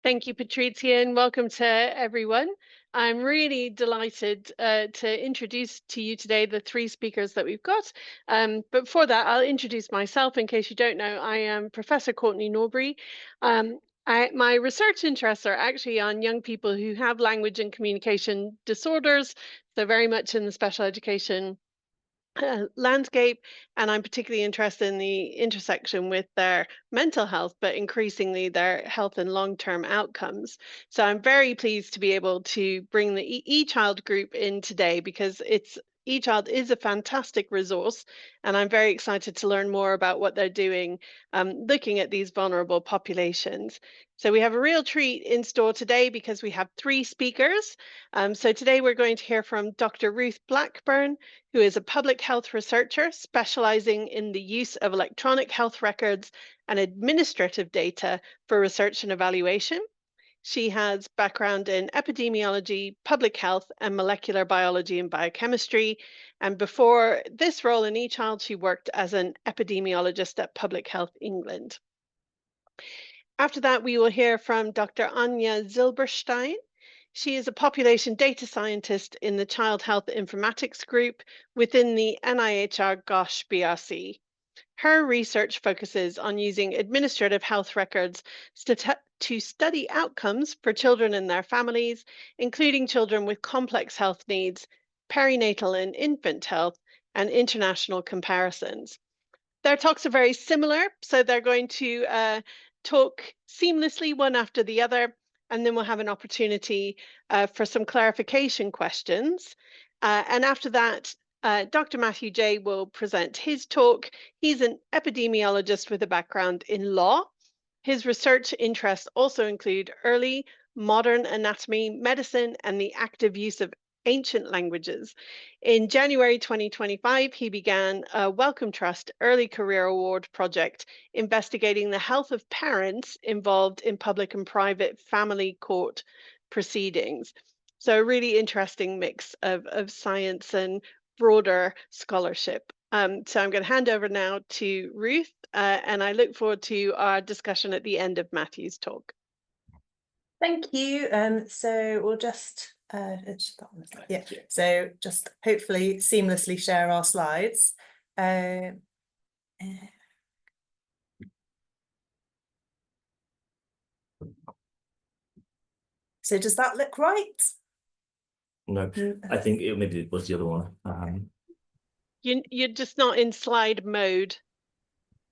Thank you, Patrizia, and welcome to everyone. I'm really delighted to introduce to you today the three speakers that we've got. But before that, I'll introduce myself in case you don't know. I am Professor Courtenay Norbury. My research interests are actually on young people who have language and communication disorders, so very much in the special education landscape, and I'm particularly interested in the intersection with their mental health, but increasingly their health and long-term outcomes. So I'm very pleased to be able to bring the ECHILD group in today because ECHILD is a fantastic resource, and I'm very excited to learn more about what they're doing, looking at these vulnerable populations. So we have a real treat in store today because we have three speakers. So today we're going to hear from Dr. Ruth Blackburn, who is a public health researcher specializing in the use of electronic health records and administrative data for research and evaluation. She has background in epidemiology, public health, and molecular biology and biochemistry. And before this role in ECHILD, she worked as an epidemiologist at Public Health England. After that, we will hear from Dr. Ania Zylbersztejn. She is a population data scientist in the Child Health Informatics Group within the NIHR GOSH BRC. Her research focuses on using administrative health records to study outcomes for children and their families, including children with complex health needs, perinatal and infant health, and international comparisons. Their talks are very similar, so they're going to talk seamlessly one after the other, and then we'll have an opportunity for some clarification questions. And after that, Dr. Matthew Jay will present his talk. He's an epidemiologist with a background in law. His research interests also include early modern anatomy, medicine, and the active use of ancient languages. In January 2025, he began a Wellcome Trust Early Career Award project investigating the health of parents involved in public and private family court proceedings. So a really interesting mix of science and broader scholarship. So I'm going to hand over now to Ruth, and I look forward to our discussion at the end of Matthew's talk. Thank you. So we'll just so just hopefully seamlessly share our slides. So does that look right? No, I think maybe it was the other one. You're just not in slide mode.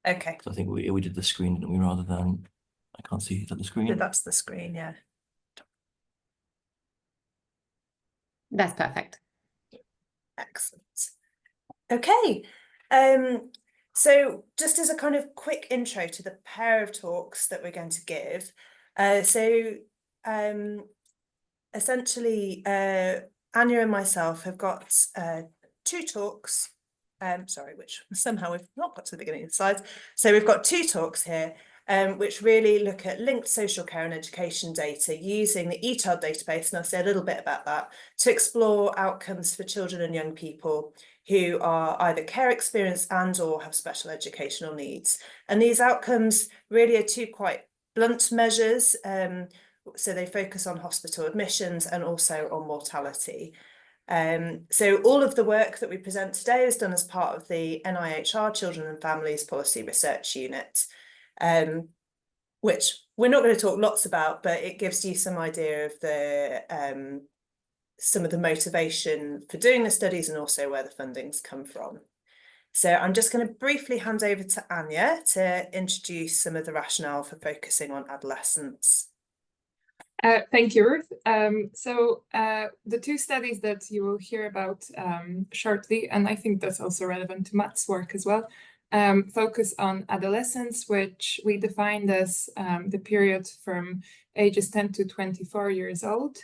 Okay. So I think we did the screen, didn't we, rather than, I can't see, is that the screen? So that's the screen, yeah. That's perfect. Excellent. Okay. So just as a kind of quick intro to the pair of talks that we're going to give. Essentially, Ania and myself have got two talks, which somehow we've not got to the beginning of the slides. So we've got two talks here, which really look at linked social care and education data using the ECHILD database, and I'll say a little bit about that, to explore outcomes for children and young people who are either care experienced and or have special educational needs. And these outcomes really are two quite blunt measures. So they focus on hospital admissions and also on mortality. So all of the work that we present today is done as part of the NIHR Children and Families Policy Research Unit, which we're not going to talk lots about, but it gives you some idea of the some of the motivation for doing the studies and also where the funding's come from. So I'm just going to briefly hand over to Ania to introduce some of the rationale for focusing on adolescents. Thank you, Ruth. The two studies that you will hear about shortly, and I think that's also relevant to Matt's work as well, focus on adolescence, which we defined as the period from ages 10 to 24 years old.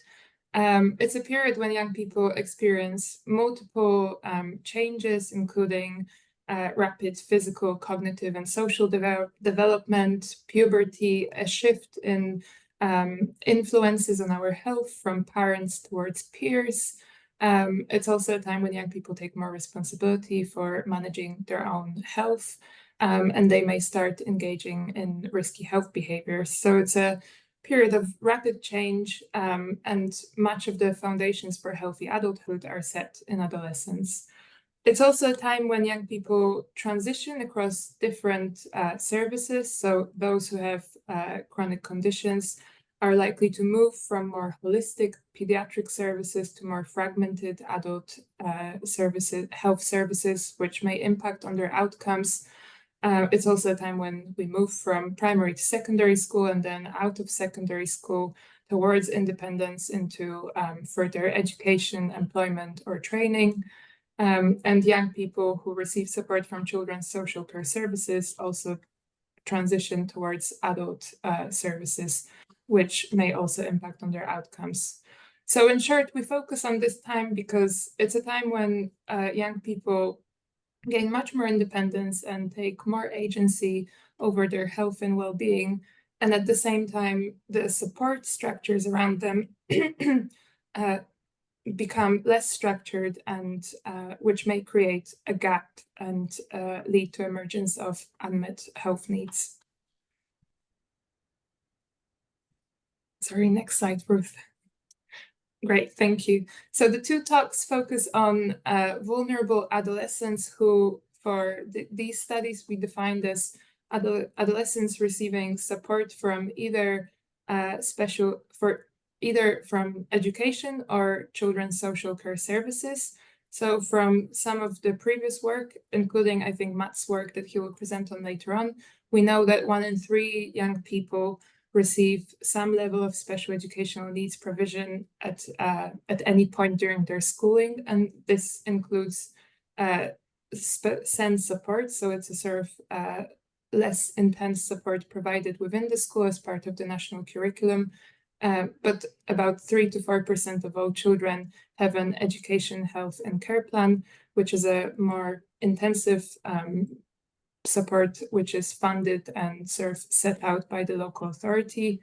It's a period when young people experience multiple changes, including rapid physical, cognitive, and social development, puberty, a shift in influences on our health from parents towards peers. It's also a time when young people take more responsibility for managing their own health, and they may start engaging in risky health behaviors. So it's a period of rapid change, and much of the foundations for healthy adulthood are set in adolescence. It's also a time when young people transition across different services. So those who have chronic conditions are likely to move from more holistic pediatric services to more fragmented adult services, health services, which may impact on their outcomes. It's also a time when we move from primary to secondary school and then out of secondary school towards independence into further education, employment, or training. And young people who receive support from children's social care services also transition towards adult services, which may also impact on their outcomes. So in short, we focus on this time because it's a time when young people gain much more independence and take more agency over their health and well-being. And at the same time, the support structures around them become less structured, and which may create a gap and lead to emergence of unmet health needs. Sorry, next slide, Ruth. Great, thank you. So the two talks focus on vulnerable adolescents who, for these studies, we defined as adolescents receiving support from either either from education or children's social care services. So from some of the previous work, including I think Matt's work that he will present on later on, we know that 1 in 3 young people receive some level of special educational needs provision at any point during their schooling, and this includes SEND support. So it's a sort of less intense support provided within the school as part of the national curriculum. But about 3 to 4% of all children have an education, health, and care plan, which is a more intensive support, which is funded and sort of set out by the local authority.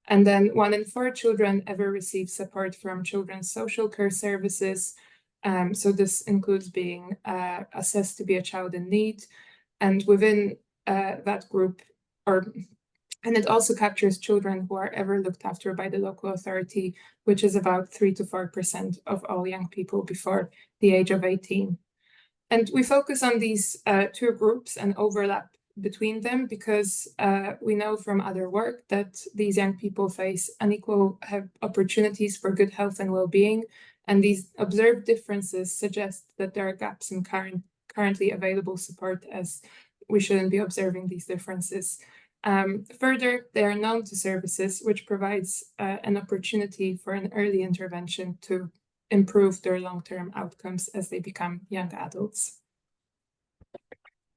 And then 1 in 4 children ever receive support from children's social care services. So this includes being assessed to be a child in need. And within that group, and it also captures children who are ever looked after by the local authority, which is about 3 to 4% of all young people before the age of 18. And we focus on these 2 groups and overlap between them because we know from other work that these young people face unequal opportunities for good health and well-being. And these observed differences suggest that there are gaps in currently available support, as we shouldn't be observing these differences. Further, they are known to services, which provides an opportunity for an early intervention to improve their long-term outcomes as they become young adults.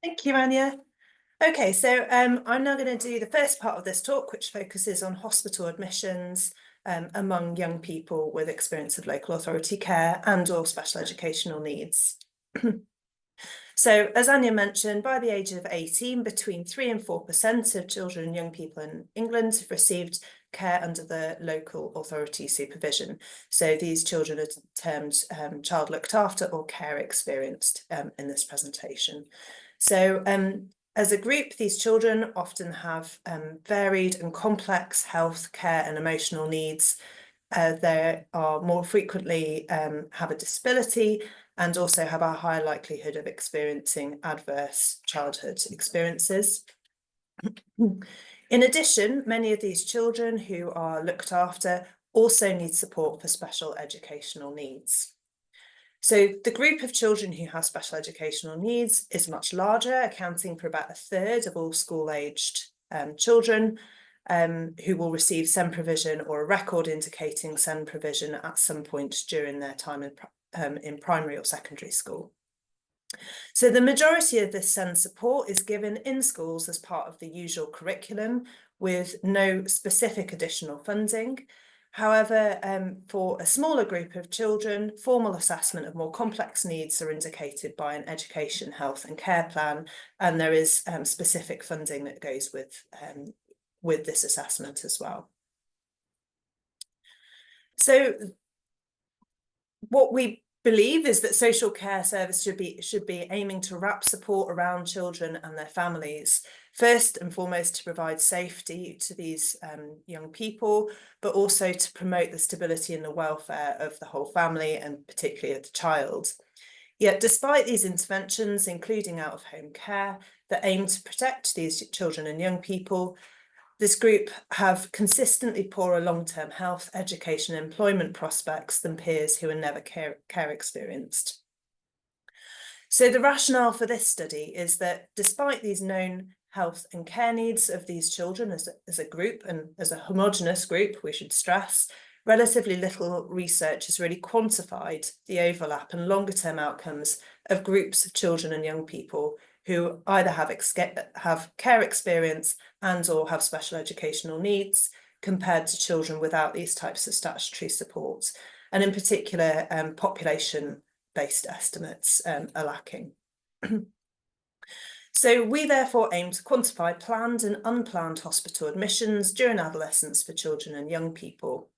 Thank you, Ania. Okay, so I'm now going to do the first part of this talk, which focuses on hospital admissions among young people with experience of local authority care and or special educational needs. So, as Ania mentioned, by the age of 18, between 3 and 4% of children and young people in England have received care under the local authority supervision. So these children are termed child looked after or care experienced in this presentation. So as a group, these children often have varied and complex health, care and emotional needs. They are more frequently have a disability and also have a higher likelihood of experiencing adverse childhood experiences. In addition, many of these children who are looked after also need support for special educational needs. So the group of children who have special educational needs is much larger, accounting for about 1/3 of all school-aged children who will receive SEND provision or a record indicating SEND provision at some point during their time in primary or secondary school. So the majority of this SEND support is given in schools as part of the usual curriculum with no specific additional funding. However, for a smaller group of children, formal assessment of more complex needs are indicated by an education, health and care plan, and there is specific funding that goes with this assessment as well. So what we believe is that social care service should be aiming to wrap support around children and their families, first and foremost to provide safety to these young people, but also to promote the stability and the welfare of the whole family and particularly of the child. Yet despite these interventions, including out-of-home care that aim to protect these children and young people, this group have consistently poorer long-term health, education and employment prospects than peers who are never care experienced. So the rationale for this study is that despite these known health and care needs of these children as a group and as a homogenous group, we should stress, relatively little research has really quantified the overlap and longer term outcomes of groups of children and young people who either have care experience and or have special educational needs compared to children without these types of statutory support. And in particular, population-based estimates are lacking. So we therefore aim to quantify planned and unplanned hospital admissions during adolescence for children and young people.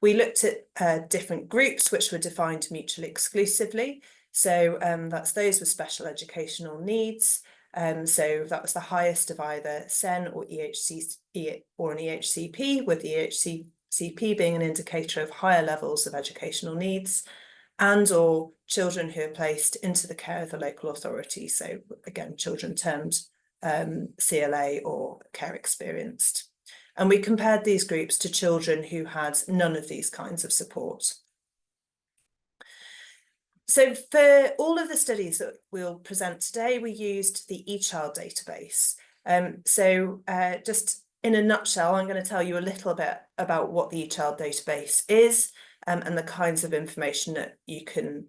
We looked at different groups which were defined mutually exclusively. So that's those with special educational needs. So that was the highest of either SEN or or an EHCP, with the EHCP being an indicator of higher levels of educational needs, and or children who are placed into the care of the local authority. So again, children termed CLA or care experienced. And we compared these groups to children who had none of these kinds of support. So for all of the studies that we'll present today, we used the ECHILD database. Just in a nutshell, I'm going to tell you a little bit about what the ECHILD database is and the kinds of information that you can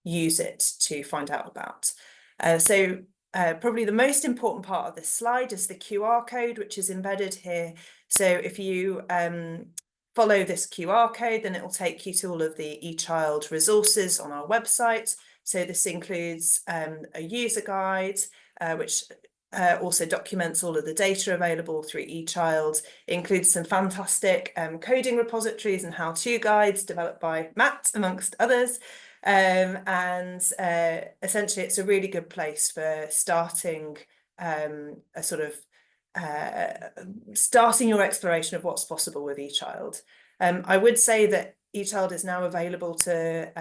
use it to find out about. Probably the most important part of this slide is the QR code, which is embedded here. So if you follow this QR code, then it will take you to all of the ECHILD resources on our website. So this includes a user guide, which also documents all of the data available through ECHILD. It includes some fantastic coding repositories and how-to guides developed by Matt, amongst others. Essentially, it's a really good place for starting starting your exploration of what's possible with ECHILD. I would say that ECHILD is now available to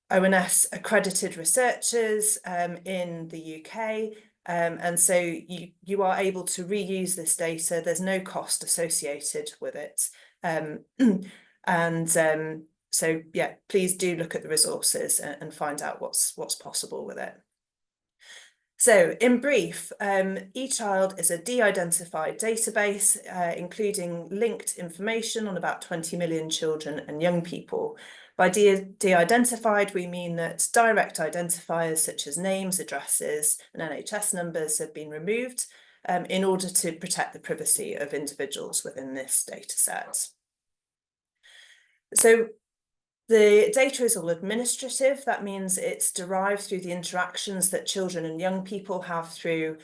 ONS accredited researchers in the UK. And so you are able to reuse this data. There's no cost associated with it. So yeah, please do look at the resources and find out what's possible with it. So in brief, ECHILD is a de-identified database, including linked information on about 20 million children and young people. By de-identified, we mean that direct identifiers such as names, addresses, and NHS numbers have been removed in order to protect the privacy of individuals within this data set. So the data is all administrative. That means it's derived through the interactions that children and young people have through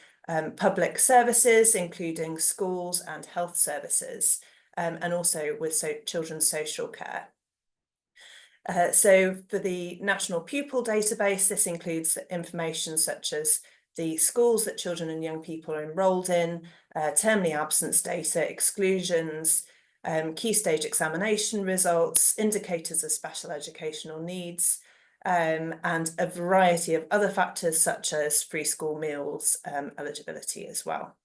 public services, including schools and health services, and also with children's social care. So for the National Pupil Database, this includes information such as the schools that children and young people are enrolled in, termly absence data, exclusions, key stage examination results, indicators of special educational needs, and a variety of other factors such as free school meals eligibility as well.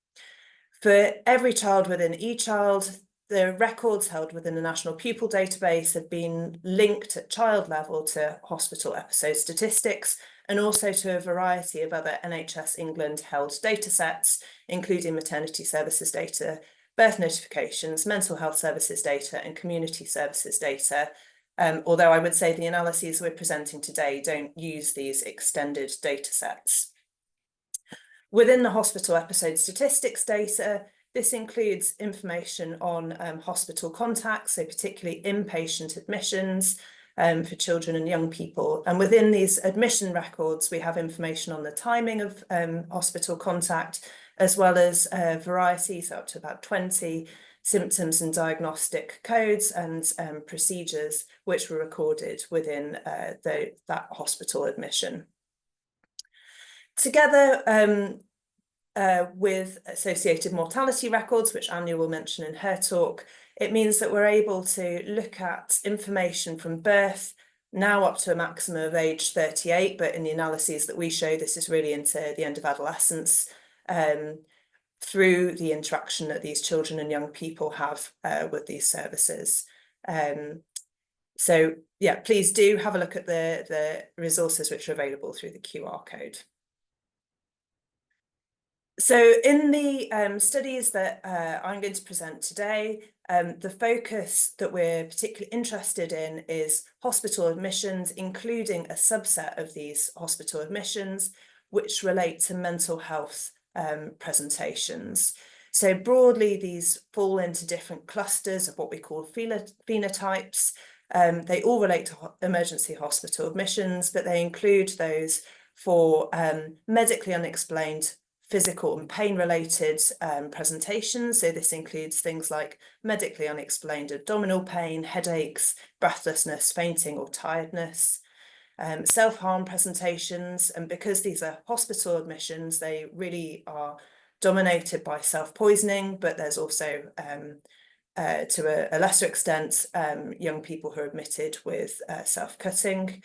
For every child within ECHILD, the records held within the National Pupil Database have been linked at child level to hospital episode statistics and also to a variety of other NHS England held data sets, including maternity services data, birth notifications, mental health services data, and community services data. Although I would say the analyses we're presenting today don't use these extended data sets. Within the hospital episode statistics data, this includes information on hospital contacts, so particularly inpatient admissions for children and young people. And within these admission records, we have information on the timing of hospital contact, as well as a variety, so up to about 20 symptoms and diagnostic codes and procedures which were recorded within that hospital admission. Together with associated mortality records, which Ania will mention in her talk, it means that we're able to look at information from birth now up to a maximum of age 38, but in the analyses that we show, this is really into the end of adolescence, through the interaction that these children and young people have with these services. So yeah, please do have a look at the resources which are available through the QR code. So in the studies that I'm going to present today, the focus that we're particularly interested in is hospital admissions, including a subset of these hospital admissions, which relate to mental health presentations. So broadly, these fall into different clusters of what we call phenotypes. They all relate to emergency hospital admissions, but they include those for medically unexplained physical and pain-related presentations. So this includes things like medically unexplained abdominal pain, headaches, breathlessness, fainting or tiredness, self-harm presentations. And because these are hospital admissions, they really are dominated by self-poisoning, but there's also, to a lesser extent, young people who are admitted with self-cutting.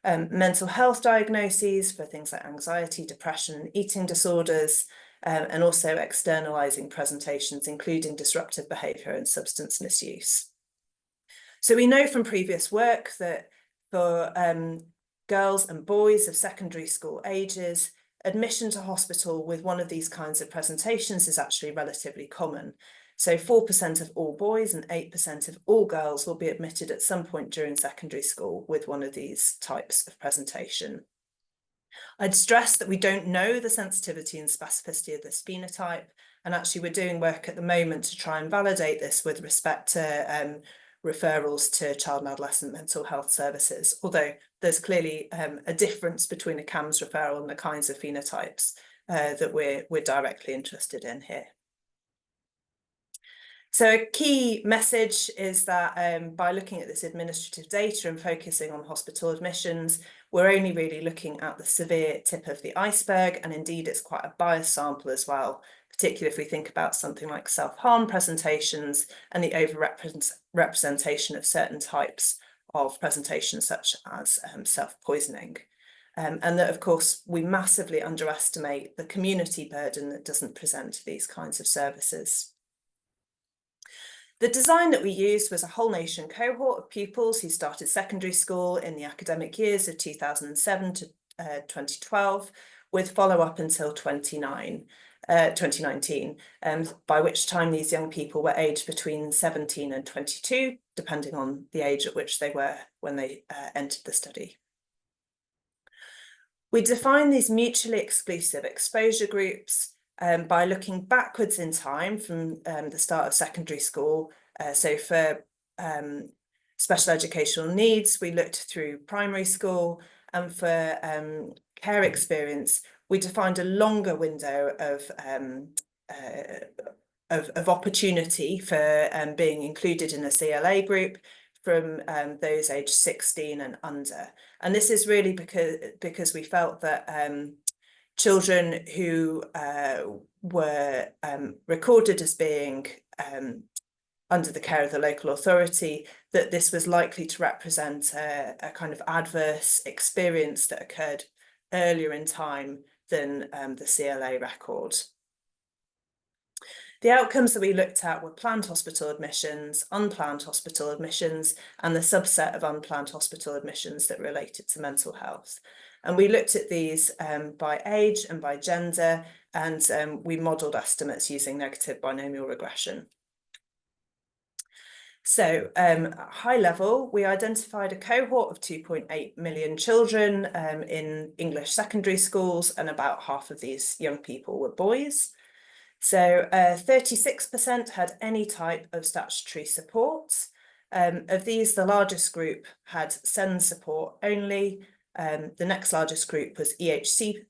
Mental health diagnoses for things like anxiety, depression, eating disorders, and also externalizing presentations, including disruptive behavior and substance misuse. So we know from previous work that for girls and boys of secondary school ages, admission to hospital with one of these kinds of presentations is actually relatively common. So 4% of all boys and 8% of all girls will be admitted at some point during secondary school with one of these types of presentation. I'd stress that we don't know the sensitivity and specificity of this phenotype, and actually we're doing work at the moment to try and validate this with respect to referrals to child and adolescent mental health services, although there's clearly a difference between a CAMHS referral and the kinds of phenotypes that we're directly interested in here. So a key message is that by looking at this administrative data and focusing on hospital admissions, we're only really looking at the severe tip of the iceberg, and indeed it's quite a biased sample as well, particularly if we think about something like self-harm presentations and the overrepresentation of certain types of presentations such as self-poisoning. And that, of course, we massively underestimate the community burden that doesn't present to these kinds of services. The design that we used was a whole nation cohort of pupils who started secondary school in the academic years of 2007 to 2012, with follow-up until 2019, by which time these young people were aged between 17 and 22, depending on the age at which they were when they entered the study. We define these mutually exclusive exposure groups by looking backwards in time from the start of secondary school. So for special educational needs, we looked through primary school, and for care experience, we defined a longer window of opportunity for being included in a CLA group from those aged 16 and under. And this is really because we felt that children who were recorded as being under the care of the local authority, that this was likely to represent a kind of adverse experience that occurred earlier in time than the CLA record. The outcomes that we looked at were planned hospital admissions, unplanned hospital admissions, and the subset of unplanned hospital admissions that related to mental health. And we looked at these by age and by gender, and we modelled estimates using negative binomial regression. So at high level, we identified a cohort of 2.8 million children in English secondary schools, and about half of these young people were boys. So 36% had any type of statutory support. Of these, the largest group had SEND support only. The next largest group was EHC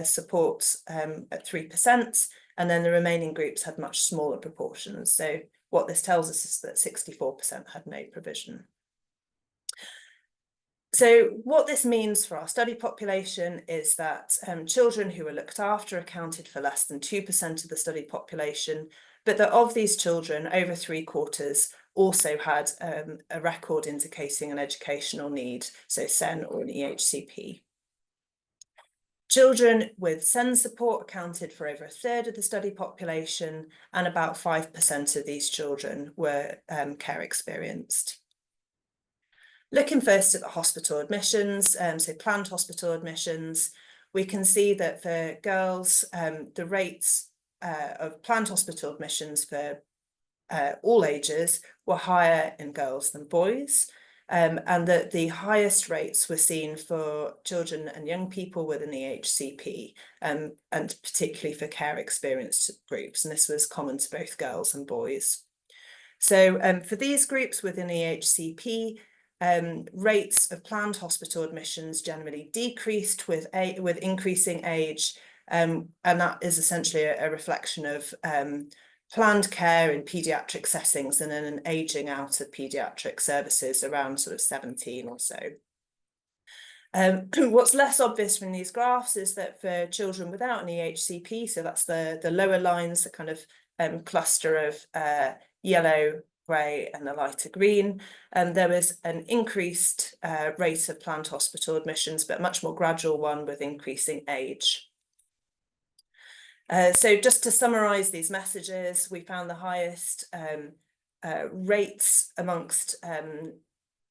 support at 3%, and then the remaining groups had much smaller proportions. So what this tells us is that 64% had no provision. So what this means for our study population is that children who were looked after accounted for less than 2% of the study population, but that of these children, over 3/4 also had a record indicating an educational need, so SEN or an EHCP. Children with SEN support accounted for over 1/3 of the study population, and about 5% of these children were care experienced. Looking first at the hospital admissions, so planned hospital admissions, we can see that for girls, the rates of planned hospital admissions for all ages were higher in girls than boys, and that the highest rates were seen for children and young people with an EHCP, and particularly for care experienced groups, and this was common to both girls and boys. So for these groups within EHCP, rates of planned hospital admissions generally decreased with increasing age, and that is essentially a reflection of planned care in paediatric settings and then an aging out of paediatric services around sort of 17 or so. What's less obvious from these graphs is that for children without an EHCP, so that's the lower lines, the kind of cluster of yellow, grey and the lighter green, there was an increased rate of planned hospital admissions, but much more gradual one with increasing age. So just to summarise these messages, we found the highest rates amongst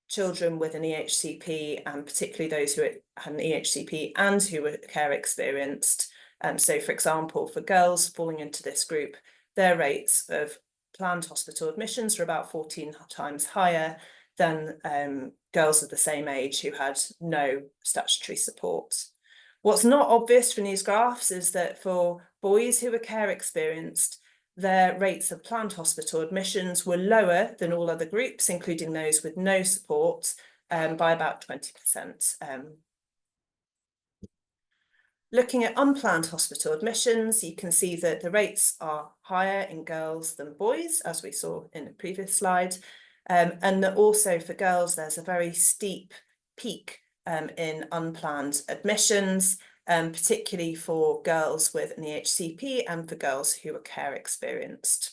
children with an EHCP, and particularly those who had an EHCP and who were care experienced. So for example, for girls falling into this group, their rates of planned hospital admissions were about 14 times higher than girls of the same age who had no statutory support. What's not obvious from these graphs is that for boys who were care experienced, their rates of planned hospital admissions were lower than all other groups, including those with no support, by about 20%. Looking at unplanned hospital admissions, you can see that the rates are higher in girls than boys, as we saw in the previous slide, and that also for girls, there's a very steep peak in unplanned admissions, particularly for girls with an EHCP and for girls who are care experienced.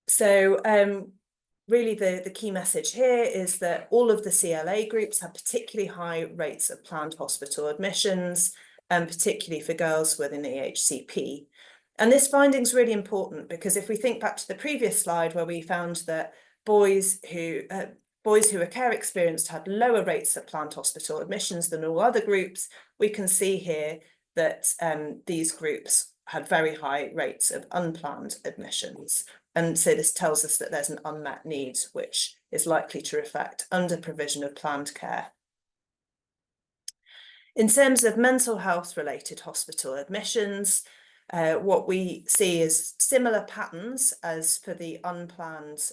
So really the key message here is that all of the CLA groups have particularly high rates of planned hospital admissions, particularly for girls with an EHCP. And this finding is really important because if we think back to the previous slide where we found that boys who were care experienced had lower rates of planned hospital admissions than all other groups, we can see here that these groups had very high rates of unplanned admissions. And so this tells us that there's an unmet need, which is likely to reflect under provision of planned care. In terms of mental health related hospital admissions, what we see is similar patterns as for the unplanned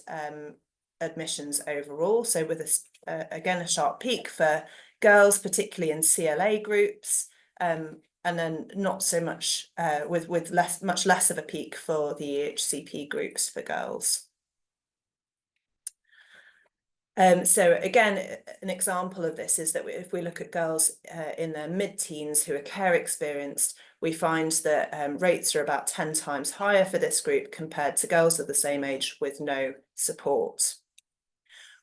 admissions overall. So with again a sharp peak for girls, particularly in CLA groups, and then not so much with much less of a peak for the EHCP groups for girls. So again, an example of this is that if we look at girls in their mid-teens who are care experienced, we find that rates are about 10 times higher for this group compared to girls of the same age with no support.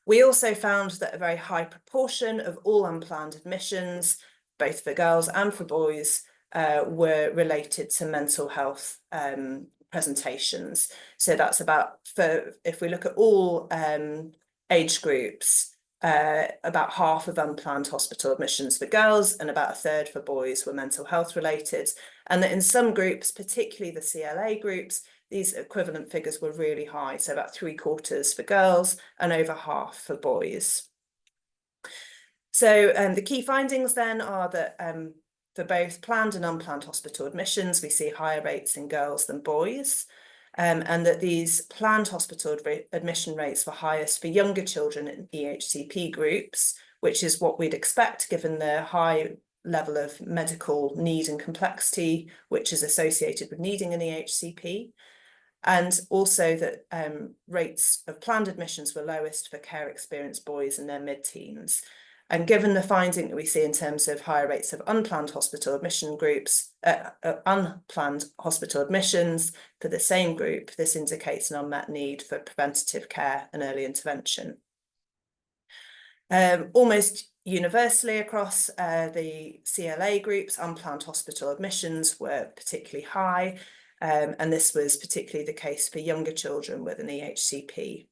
We also found that a very high proportion of all unplanned admissions, both for girls and for boys, were related to mental health presentations. So that's about, if we look at all age groups, about half of unplanned hospital admissions for girls and about 1/3 for boys were mental health related. And that in some groups, particularly the CLA groups, these equivalent figures were really high, so about 3/4 for girls and over half for boys. So the key findings then are that for both planned and unplanned hospital admissions, we see higher rates in girls than boys, and that these planned hospital admission rates were highest for younger children in EHCP groups, which is what we'd expect given the high level of medical need and complexity, which is associated with needing an EHCP. And also that rates of planned admissions were lowest for care experienced boys in their mid-teens. And given the finding that we see in terms of higher rates of unplanned hospital admission groups, unplanned hospital admissions for the same group, this indicates an unmet need for preventative care and early intervention. Almost universally across the CLA groups, unplanned hospital admissions were particularly high, and this was particularly the case for younger children with an EHCP.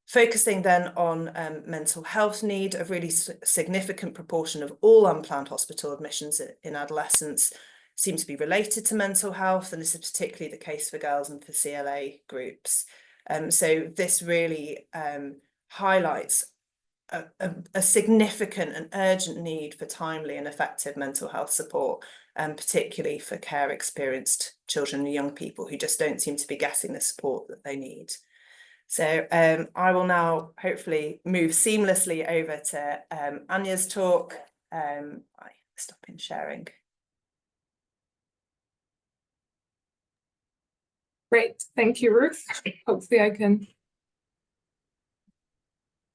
Focusing then on mental health need, a really significant proportion of all unplanned hospital admissions in adolescents seem to be related to mental health, and this is particularly the case for girls and for CLA groups. So this really highlights a significant and urgent need for timely and effective mental health support, particularly for care experienced children and young people who just don't seem to be getting the support that they need. So I will now hopefully move seamlessly over to Ania's talk. I stop in sharing. Great, thank you, Ruth. Hopefully I can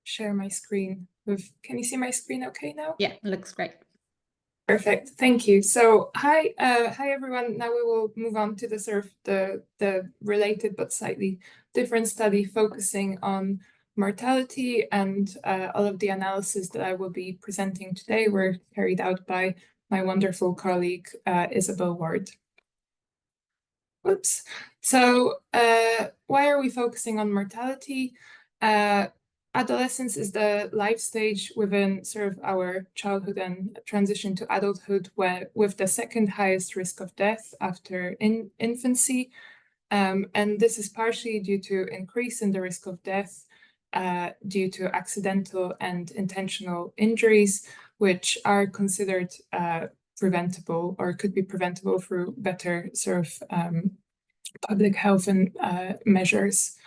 share my screen with, can you see my screen okay now? Yeah, looks great. Perfect, thank you. So hi everyone. Now we will move on to the sort of the related but slightly different study focusing on mortality, and all of the analysis that I will be presenting today were carried out by my wonderful colleague Isabel Ward. Oops. So why are we focusing on mortality? Adolescence is the life stage within sort of our childhood and transition to adulthood with the second highest risk of death after infancy. And this is partially due to increase in the risk of death due to accidental and intentional injuries, which are considered preventable or could be preventable through better sort of public health and measures.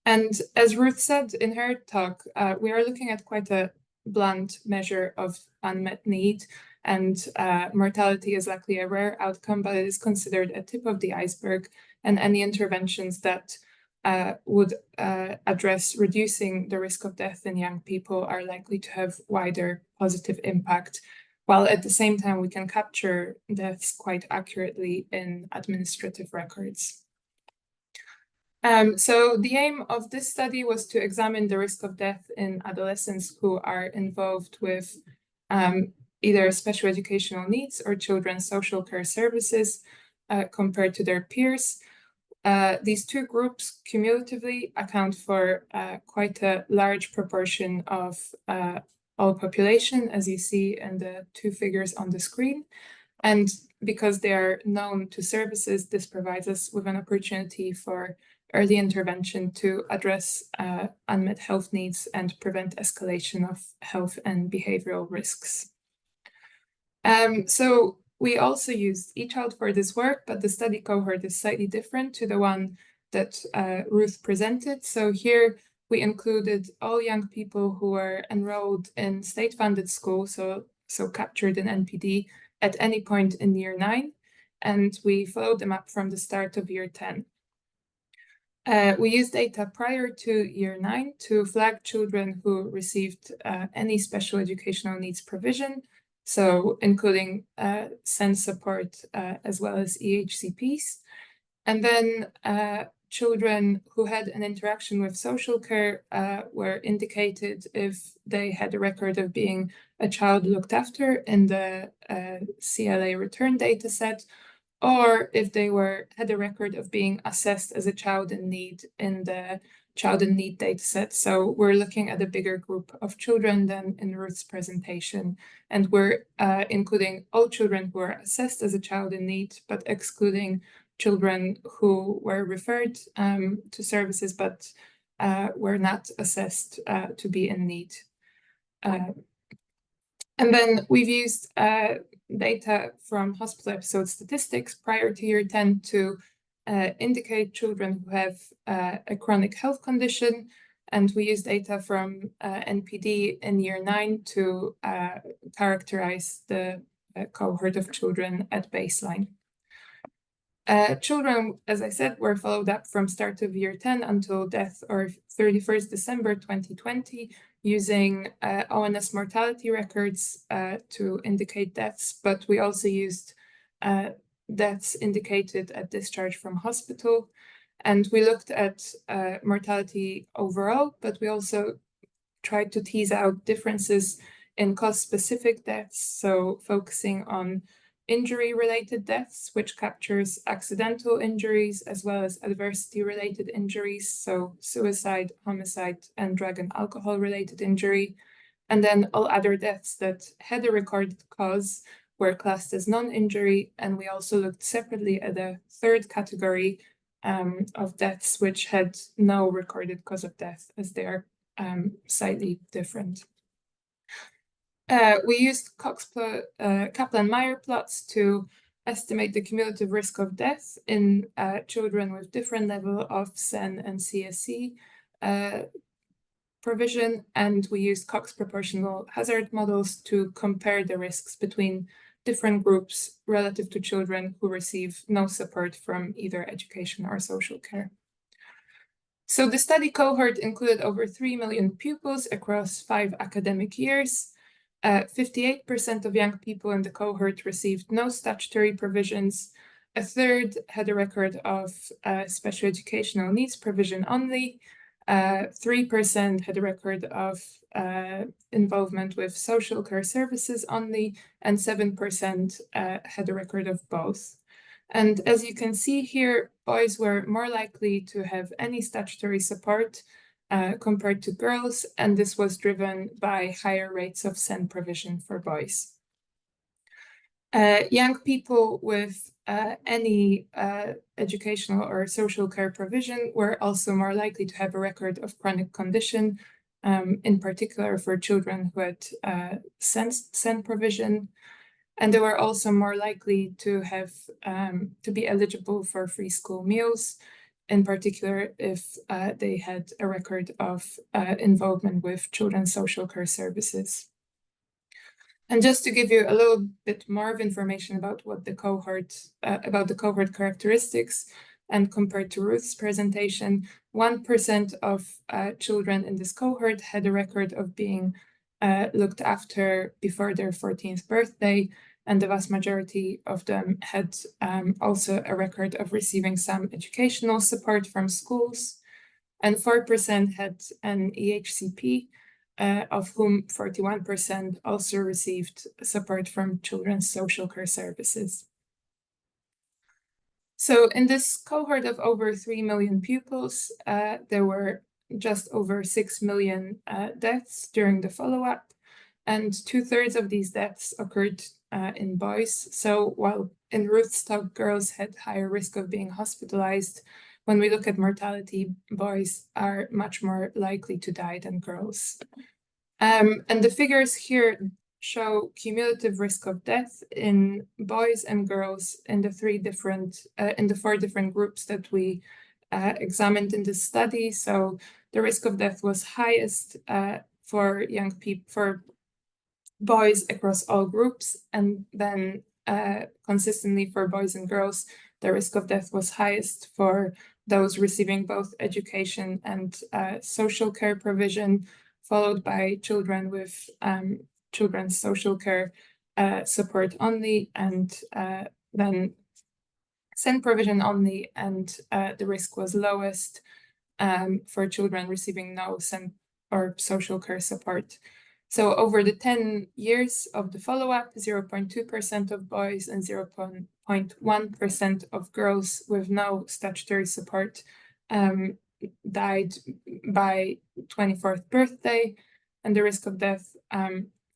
And as Ruth said in her talk, we are looking at quite a blunt measure of unmet need, and mortality is likely a rare outcome, but it is considered a tip of the iceberg, and any interventions that would address reducing the risk of death in young people are likely to have wider positive impact, while at the same time we can capture deaths quite accurately in administrative records. So the aim of this study was to examine the risk of death in adolescents who are involved with either special educational needs or children's social care services compared to their peers. These two groups cumulatively account for quite a large proportion of all population, as you see in the two figures on the screen. And because they are known to services, this provides us with an opportunity for early intervention to address unmet health needs and prevent escalation of health and behavioral risks. So we also used ECHILD for this work, but the study cohort is slightly different to the one that Ruth presented. So here we included all young people who were enrolled in state-funded school, so captured in NPD at any point in year 9, and we followed them up from the start of year 10. We used data prior to year 9 to flag children who received any special educational needs provision, so including SEND support as well as EHCPs. And then children who had an interaction with social care were indicated if they had a record of being a child looked after in the CLA return data set, or if they had a record of being assessed as a child in need in the child in need dataset. So we're looking at a bigger group of children than in Ruth's presentation, and we're including all children who are assessed as a child in need, but excluding children who were referred to services but were not assessed to be in need. And then we've used data from hospital episode statistics prior to year 10 to indicate children who have a chronic health condition And we used data from NPD in year 9 to characterize the cohort of children at baseline. Children, as I said, were followed up from start of year 10 until death or 31st December 2020 using ONS mortality records to indicate deaths, but we also used deaths indicated at discharge from hospital. And we looked at mortality overall, but we also tried to tease out differences in cause-specific deaths, so focusing on injury-related deaths, which captures accidental injuries as well as adversity-related injuries, so suicide, homicide, and drug and alcohol-related injury. And then all other deaths that had a recorded cause were classed as non-injury, and we also looked separately at a third category of deaths which had no recorded cause of death, as they are slightly different. We used Kaplan-Meier plots to estimate the cumulative risk of death in children with different level of SEN and CSE provision, and we used Cox proportional hazard models to compare the risks between different groups relative to children who receive no support from either education or social care. So the study cohort included over 3 million pupils across 5 academic years. 58% of young people in the cohort received no statutory provisions. A third had a record of special educational needs provision only. 3% had a record of involvement with social care services only, and 7% had a record of both. And as you can see here, boys were more likely to have any statutory support compared to girls, and this was driven by higher rates of SEN provision for boys. Young people with any educational or social care provision were also more likely to have a record of chronic condition, in particular for children who had SEN provision. And they were also more likely to have to be eligible for free school meals, in particular if they had a record of involvement with children's social care services. And just to give you a little bit more of information about what the cohort characteristics, and compared to Ruth's presentation, 1% of children in this cohort had a record of being looked after before their 14th birthday, and the vast majority of them had also a record of receiving some educational support from schools, and 4% had an EHCP, of whom 41% also received support from children's social care services. So in this cohort of over 3 million pupils, there were just over 6 million deaths during the follow-up, and 2/3 of these deaths occurred in boys. So while in Ruth's talk, girls had higher risk of being hospitalized, when we look at mortality, boys are much more likely to die than girls. And the figures here show cumulative risk of death in boys and girls in the 4 different groups that we examined in this study. So the risk of death was highest for young people, for boys across all groups, and then consistently for boys and girls, the risk of death was highest for those receiving both education and social care provision, followed by children with children's social care support only, and then SEN provision only, and the risk was lowest for children receiving no SEN or social care support. So over the 10 years of the follow-up, 0.2% of boys and 0.1% of girls with no statutory support died by 24th birthday. And the risk of death,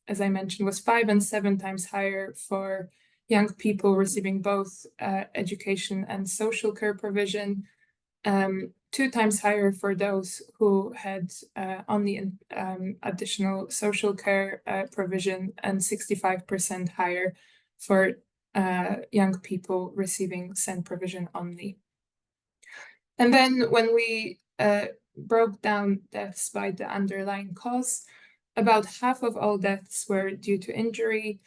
as I mentioned, was 5 and 7 times higher for young people receiving both education and social care provision, 2 times higher for those who had only additional social care provision, and 65% higher for young people receiving SEN provision only. And then when we broke down deaths by the underlying cause. About half of all deaths were due to injury,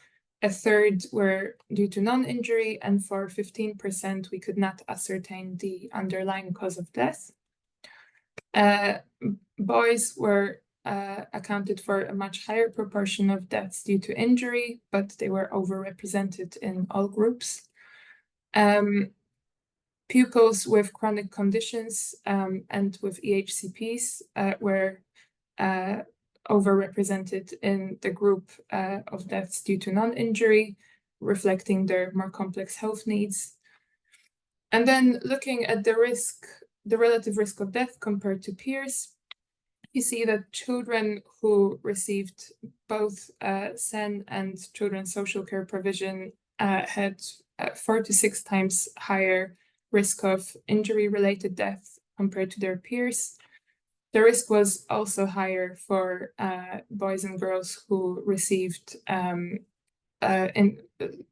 a third were due to non-injury, and for 15% we could not ascertain the underlying cause of death. Boys were accounted for a much higher proportion of deaths due to injury, but they were overrepresented in all groups. Pupils with chronic conditions and with EHCPs were overrepresented in the group of deaths due to non-injury, reflecting their more complex health needs. And then looking at the relative risk of death compared to peers, you see that children who received both SEN and children's social care provision had 4 to 6 times higher risk of injury-related death compared to their peers. The risk was also higher for boys and girls who received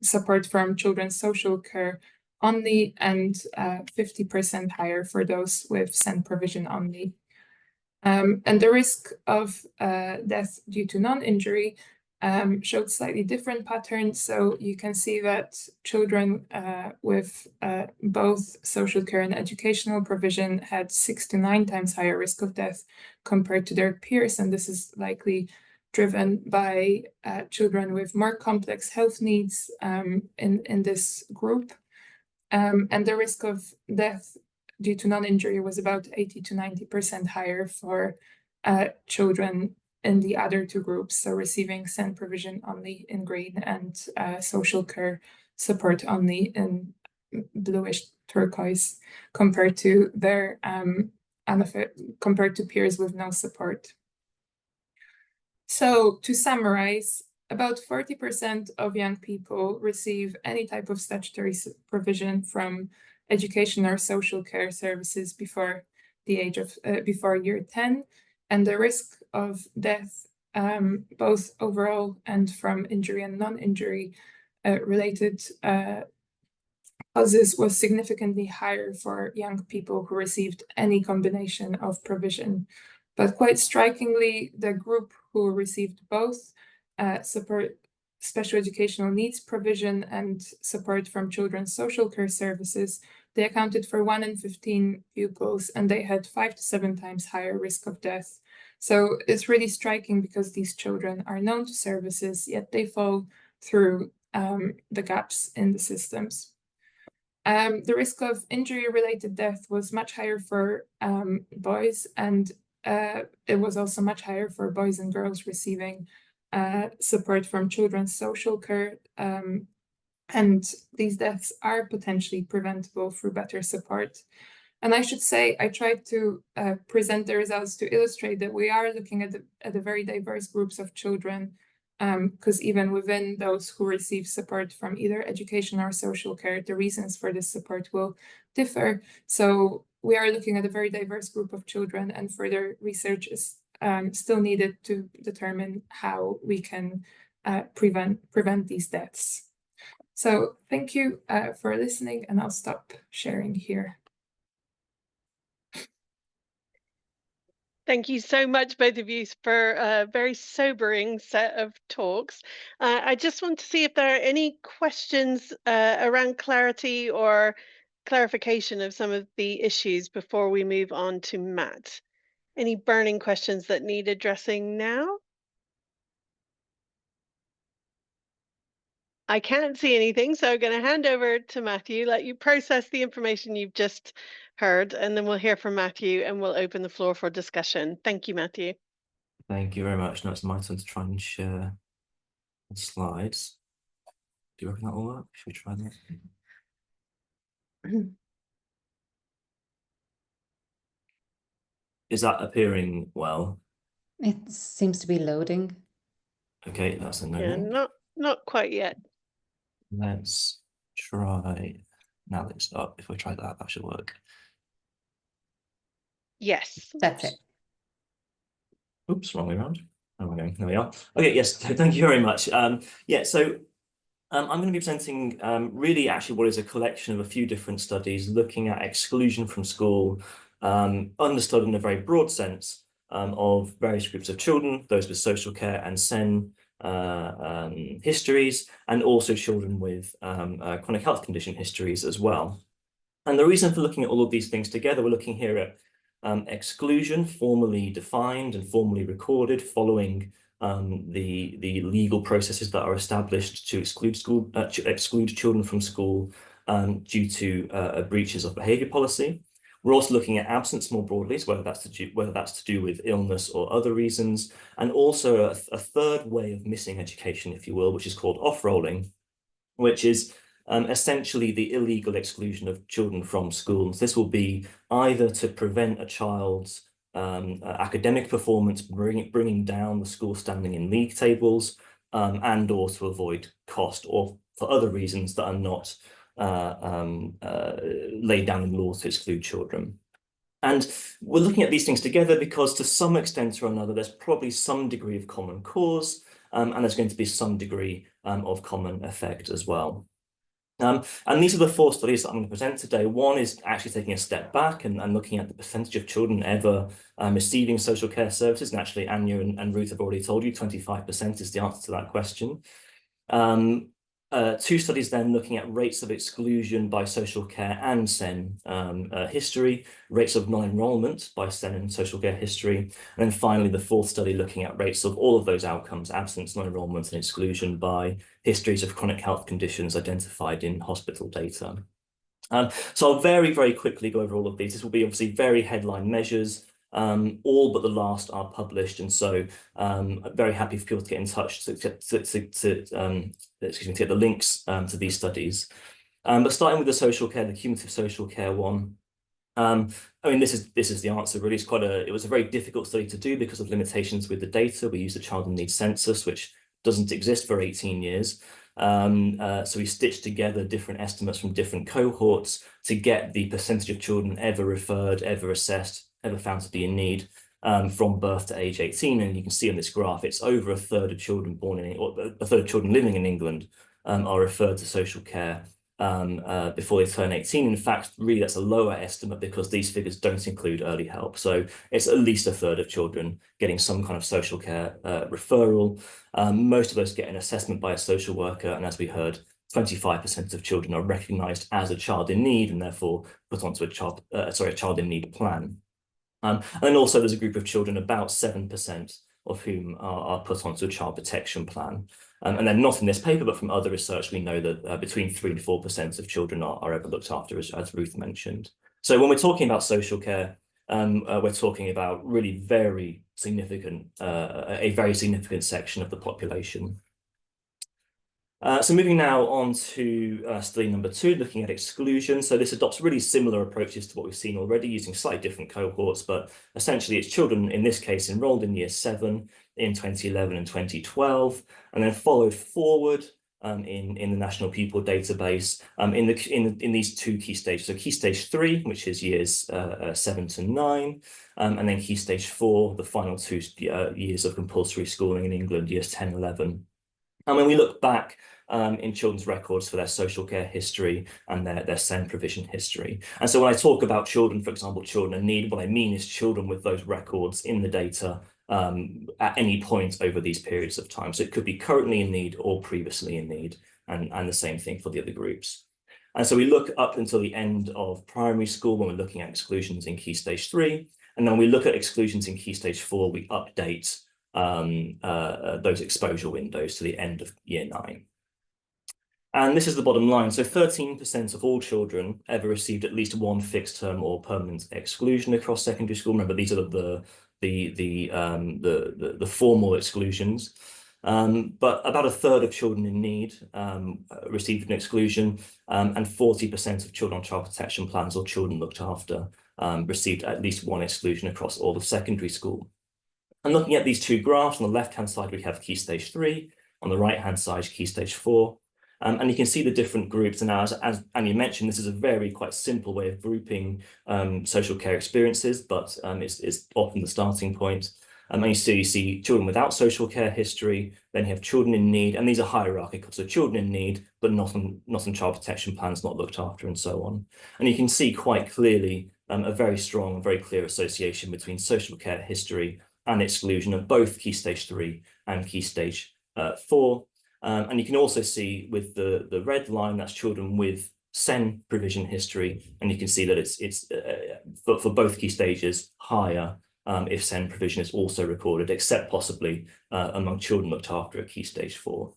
support from children's social care only, and 50% higher for those with SEN provision only. And the risk of death due to non-injury showed slightly different patterns. So you can see that children with both social care and educational provision had 6 to 9 times higher risk of death compared to their peers. And this is likely driven by children with more complex health needs in this group. And the risk of death due to non-injury was about 80 to 90% higher for children in the other two groups, so receiving SEN provision only in green and social care support only in bluish turquoise, compared to their compared to peers with no support. So to summarize, about 40% of young people receive any type of statutory provision from education or social care services before the age of before year 10, and the risk of death, both overall and from injury and non-injury related causes, was significantly higher for young people who received any combination of provision. But quite strikingly, the group who received both support, special educational needs provision and support from children's social care services, they accounted for 1 in 15 pupils, and they had 5 to 7 times higher risk of death. So it's really striking because these children are known to services, yet they fall through the gaps in the systems. The risk of injury-related death was much higher for boys, and it was also much higher for boys and girls receiving support from children's social care. And these deaths are potentially preventable through better support. And I should say, I tried to present the results to illustrate that we are looking at a very diverse groups of children, because even within those who receive support from either education or social care, the reasons for this support will differ. So we are looking at a very diverse group of children, and further research is still needed to determine how we can prevent these deaths. So thank you for listening, and I'll stop sharing here. Thank you so much, both of you, for a very sobering set of talks. I just want to see if there are any questions around clarity or clarification of some of the issues before we move on to Matt. Any burning questions that need addressing now? I can't see anything, so I'm going to hand over to Matthew, let you process the information you've just heard, and then we'll hear from Matthew and we'll open the floor for discussion. Thank you, Matthew. Thank you very much. Now it's my turn to try and share the slides. Do you reckon that will work? Should we try that? Is that appearing well? It seems to be loading. Okay, that's a no. Yeah, not quite yet. Let's try. Now let's start. If we try that, that should work. Yes. That's it. Oops, wrong way around. Where am I going? There we are. Okay, yes, thank you very much. Yeah, so I'm going to be presenting really actually what is a collection of a few different studies looking at exclusion from school understood in a very broad sense of various groups of children, those with social care and SEN histories, and also children with chronic health condition histories as well. And the reason for looking at all of these things together, we're looking here at exclusion, formally defined and formally recorded following the legal processes that are established to exclude children from school due to breaches of behaviour policy. We're also looking at absence more broadly, so whether that's to do with illness or other reasons, and also a third way of missing education, if you will, which is called off-rolling, which is essentially the illegal exclusion of children from schools. This will be either to prevent a child's academic performance, bringing down the school standing in league tables, and or to avoid cost, or for other reasons that are not laid down in law to exclude children. And we're looking at these things together because to some extent or another, there's probably some degree of common cause, and there's going to be some degree of common effect as well. And these are the 4 studies that I'm going to present today. One is actually taking a step back and looking at the percentage of children ever receiving social care services. And actually, Ania and Ruth have already told you 25% is the answer to that question. 2 studies then looking at rates of exclusion by social care and SEN history, rates of non-enrollment by SEN and social care history, and then finally the 4th study looking at rates of all of those outcomes, absence, non-enrollment and exclusion by histories of chronic health conditions identified in hospital data. So I'll very, very quickly go over all of these. This will be obviously very headline measures. All but the last are published, and so I'm very happy for people to get in touch to get the links to these studies. But starting with the social care, the cumulative social care one, I mean, this is the answer really. It was a very difficult study to do because of limitations with the data. We used the Child in Need census, which doesn't exist for 18 years. So we stitched together different estimates from different cohorts to get the percentage of children ever referred, ever assessed, ever found to be in need from birth to age 18. And you can see on this graph, it's over a third of children living in England are referred to social care before they turn 18. In fact, really, that's a lower estimate because these figures don't include early help. So it's at least a third of children getting some kind of social care referral. Most of those get an assessment by a social worker. And as we heard, 25% of children are recognised as a child in need and therefore put onto a child in need plan. And then also there's a group of children, about 7% of whom are put onto a child protection plan. And then not in this paper, but from other research, we know that between 3 and 4% of children are ever looked after, as Ruth mentioned. So when we're talking about social care, we're talking about really a very significant section of the population. So moving now on to study number 2, looking at exclusion. So this adopts really similar approaches to what we've seen already, using slightly different cohorts, but essentially it's children, in this case, enrolled in year 7 in 2011 and 2012, and then followed forward in the National Pupil Database in these 2 key stages. So key stage 3, which is years 7 to 9, and then key stage 4, the final 2 years of compulsory schooling in England, years 10, 11. And when we look back in children's records for their social care history and their SEN provision history. And so when I talk about children, for example, children in need, what I mean is children with those records in the data at any point over these periods of time. So it could be currently in need or previously in need, and the same thing for the other groups. And so we look up until the end of primary school when we're looking at exclusions in key stage 3. And then we look at exclusions in key stage 4, we update those exposure windows to the end of year 9. And this is the bottom line. So 13% of all children ever received at least one fixed term or permanent exclusion across secondary school. Remember, these are the formal exclusions. But about a third of children in need received an exclusion, and 40% of children on child protection plans or children looked after received at least one exclusion across all of secondary school. And looking at these 2 graphs, on the left-hand side, we have key stage 3, on the right-hand side, key stage 4. And you can see the different groups. And now, as Ania mentioned, this is a very quite simple way of grouping social care experiences, but it's often the starting point. And you see children without social care history, then you have children in need, and these are hierarchical. So children in need, but not on child protection plans, not looked after, and so on. And you can see quite clearly a very strong, very clear association between social care history and exclusion of both Key Stage 3 and Key Stage 4. And you can also see with the red line, that's children with SEN provision history, and you can see that it's for both key stages higher if SEN provision is also recorded, except possibly among children looked after at Key Stage 4.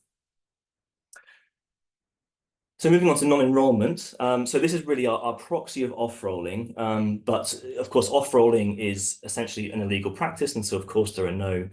So moving on to non-enrollment. So this is really our proxy of off-rolling, but of course off-rolling is essentially an illegal practice, and so of course there are no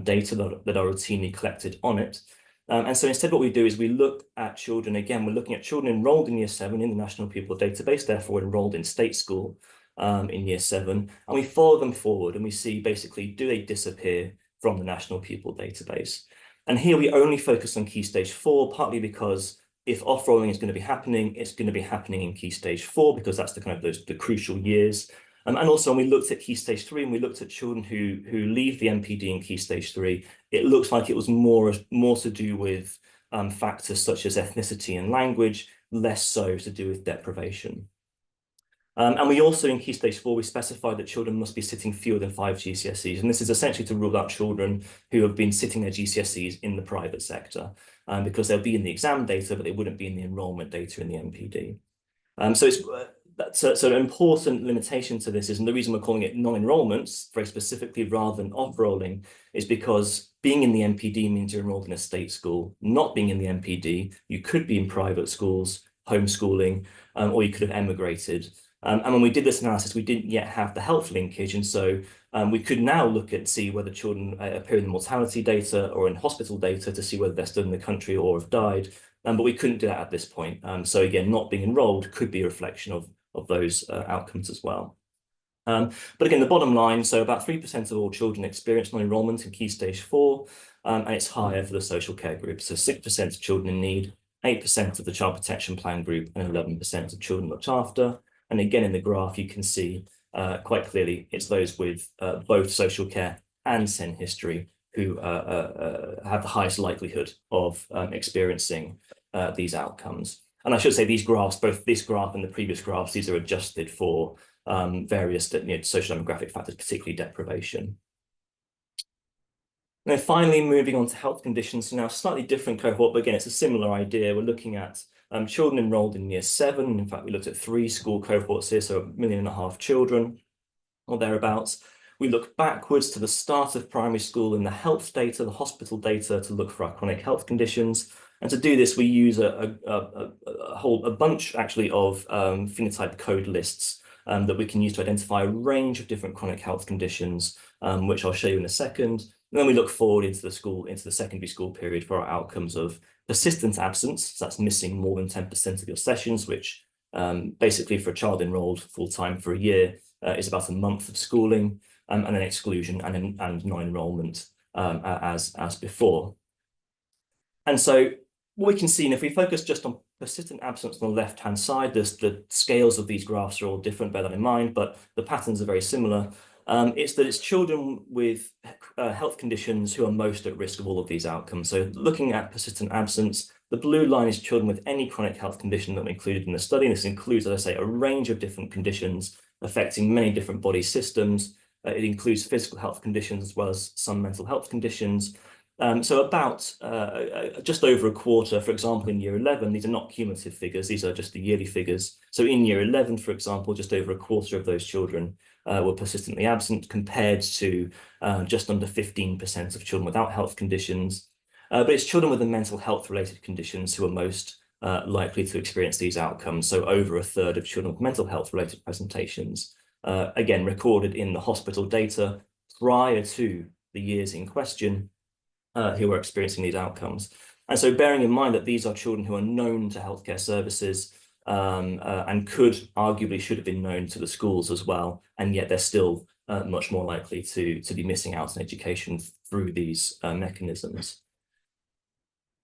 data that are routinely collected on it. And so instead what we do is we look at children, again, we're looking at children enrolled in Year 7 in the National Pupil Database, therefore enrolled in state school in Year 7, and we follow them forward and we see basically, do they disappear from the National Pupil Database? And here we only focus on Key Stage 4, partly because if off-rolling is going to be happening, it's going to be happening in Key Stage 4 because that's the kind of the crucial years. And also when we looked at Key Stage 3 and we looked at children who leave the MPD in Key Stage 3, it looks like it was more to do with factors such as ethnicity and language, less so to do with deprivation. And we also, in Key Stage 4, we specified that children must be sitting fewer than 5 GCSEs. And this is essentially to rule out children who have been sitting their GCSEs in the private sector, because they'll be in the exam data, but they wouldn't be in the enrollment data in the MPD. So an important limitation to this is, and the reason we're calling it non-enrollments very specifically rather than off-rolling, is because being in the MPD means you're enrolled in a state school. Not being in the MPD, you could be in private schools, homeschooling, or you could have emigrated. And when we did this analysis, we didn't yet have the health linkage. And so we could now look at see whether children appear in the mortality data or in hospital data to see whether they're still in the country or have died. But we couldn't do that at this point. So again, not being enrolled could be a reflection of those outcomes as well. But again, the bottom line, so about 3% of all children experience non-enrollment in Key Stage 4, and it's higher for the social care group. So 6% of children in need, 8% of the Child Protection Plan group, and 11% of children looked after. And again, in the graph, you can see quite clearly it's those with both social care and SEN history who have the highest likelihood of experiencing these outcomes. And I should say these graphs, both this graph and the previous graphs, these are adjusted for various social demographic factors, particularly deprivation. Now, finally, moving on to health conditions. So now, slightly different cohort, but again, it's a similar idea. We're looking at children enrolled in Year 7. In fact, we looked at 3 school cohorts here, so 1.5 million children or thereabouts. We look backwards to the start of primary school in the health data, the hospital data, to look for our chronic health conditions. And to do this, we use a bunch actually of phenotype code lists that we can use to identify a range of different chronic health conditions, which I'll show you in a second. And then we look forward into the secondary school period for our outcomes of persistent absence. So that's missing more than 10% of your sessions, which basically for a child enrolled full-time for a year is about a month of schooling, and then exclusion and non-enrollment as before. And so what we can see, and if we focus just on persistent absence on the left-hand side, the scales of these graphs are all different, bear that in mind, but the patterns are very similar. It's children with health conditions who are most at risk of all of these outcomes. So looking at persistent absence, the blue line is children with any chronic health condition that we included in the study. And this includes, as I say, a range of different conditions affecting many different body systems. It includes physical health conditions as well as some mental health conditions. So about just over a quarter, for example, in Year 11, these are not cumulative figures, these are just the yearly figures. So in Year 11, for example, just over a quarter of those children were persistently absent, compared to just under 15% of children without health conditions. But it's children with the mental health related conditions who are most likely to experience these outcomes. So over a third of children with mental health related presentations, again, recorded in the hospital data prior to the years in question, who are experiencing these outcomes. And so bearing in mind that these are children who are known to healthcare services and should have been known to the schools as well, and yet they're still much more likely to be missing out on education through these mechanisms.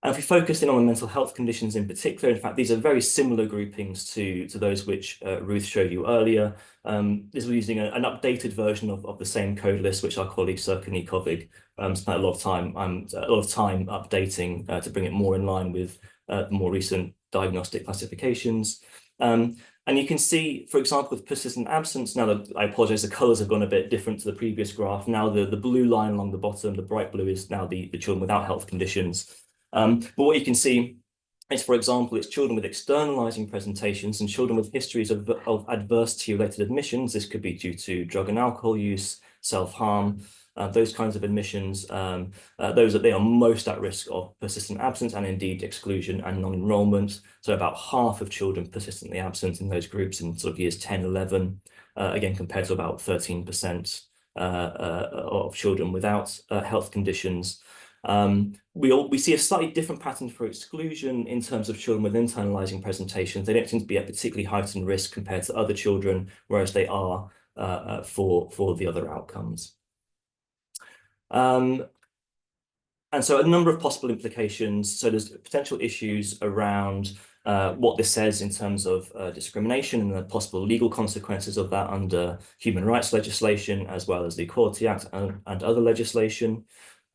And if we focus in on the mental health conditions in particular, in fact, these are very similar groupings to those which Ruth showed you earlier. This was using an updated version of the same code list, which our colleague Courtenay spent a lot of time updating to bring it more in line with the more recent diagnostic classifications. And you can see, for example, with persistent absence, now that I apologize, the colors have gone a bit different to the previous graph. Now the blue line along the bottom, the bright blue, is now the children without health conditions. But what you can see is, for example, it's children with externalizing presentations and children with histories of adversity-related admissions. This could be due to drug and alcohol use, self-harm, those kinds of admissions, those that they are most at risk of persistent absence and indeed exclusion and non-enrollment. So about half of children persistently absent in those groups in sort of years 10, 11, again, compared to about 13% of children without health conditions. We see a slightly different pattern for exclusion in terms of children with internalizing presentations. They don't seem to be at particularly heightened risk compared to other children, whereas they are for the other outcomes. And so a number of possible implications. So there's potential issues around what this says in terms of discrimination and the possible legal consequences of that under human rights legislation, as well as the Equality Act and other legislation.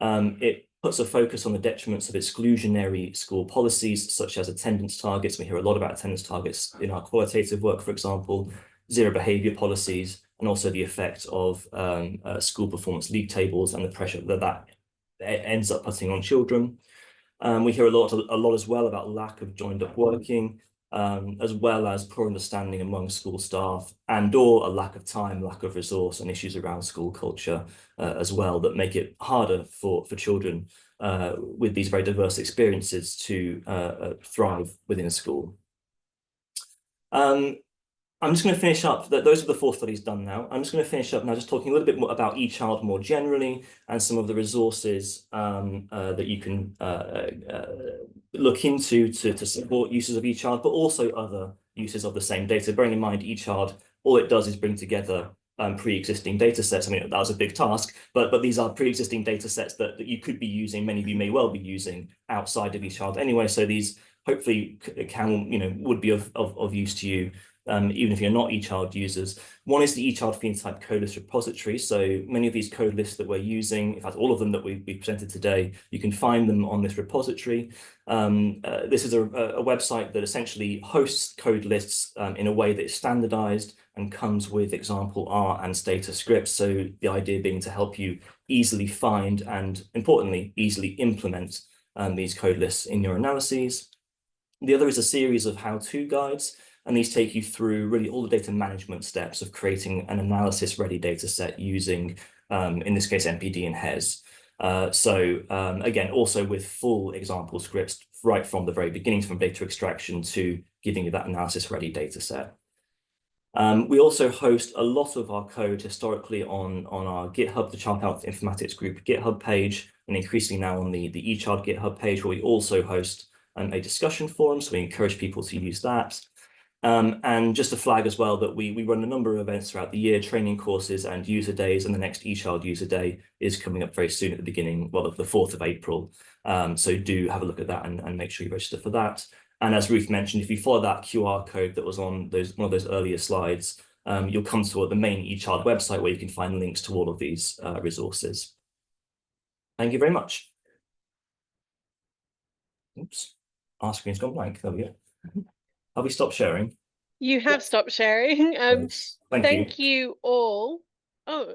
It puts a focus on the detriments of exclusionary school policies, such as attendance targets. We hear a lot about attendance targets in our qualitative work, for example, zero behavior policies, and also the effect of school performance league tables and the pressure that ends up putting on children. We hear a lot as well about lack of joined up working, as well as poor understanding among school staff and/or a lack of time, lack of resource, and issues around school culture as well that make it harder for children with these very diverse experiences to thrive within a school. I'm just going to finish up. Those are the 4 studies done now. I'm just going to finish up now just talking a little bit more about ECHILD more generally and some of the resources that you can look into to support uses of ECHILD, but also other uses of the same data. Bearing in mind, ECHILD, all it does is bring together pre-existing data sets. I mean, that was a big task, but these are pre-existing data sets that you could be using, many of you may well be using outside of ECHILD anyway. So these hopefully would be of use to you. Even if you're not ECHILD users. One is the ECHILD phenotype code list repository. So many of these code lists that we're using, in fact, all of them that we presented today, you can find them on this repository. This is a website that essentially hosts code lists in a way that is standardized and comes with example R and stata scripts. So the idea being to help you easily find and, importantly, easily implement these code lists in your analyses. The other is a series of how-to guides. And these take you through really all the data management steps of creating an analysis-ready data set using, in this case, MPD and HES. Again, also with full example scripts right from the very beginning, from data extraction to giving you that analysis-ready data set. We also host a lot of our code historically on our GitHub, the Child Health Informatics Group GitHub page, and increasingly now on the ECHILD GitHub page, where we also host a discussion forum, so we encourage people to use that. And just to flag as well that we run a number of events throughout the year, training courses and user days, and the next ECHILD user day is coming up very soon at the beginning, well, of the 4th of April. So do have a look at that and make sure you register for that. And as Ruth mentioned, if you follow that QR code that was on one of those earlier slides, you'll come to the main ECHILD website where you can find links to all of these resources. Thank you very much. Oops, our screen's gone blank. There we go. Have we stopped sharing? You have stopped sharing. Thank you all. Oh,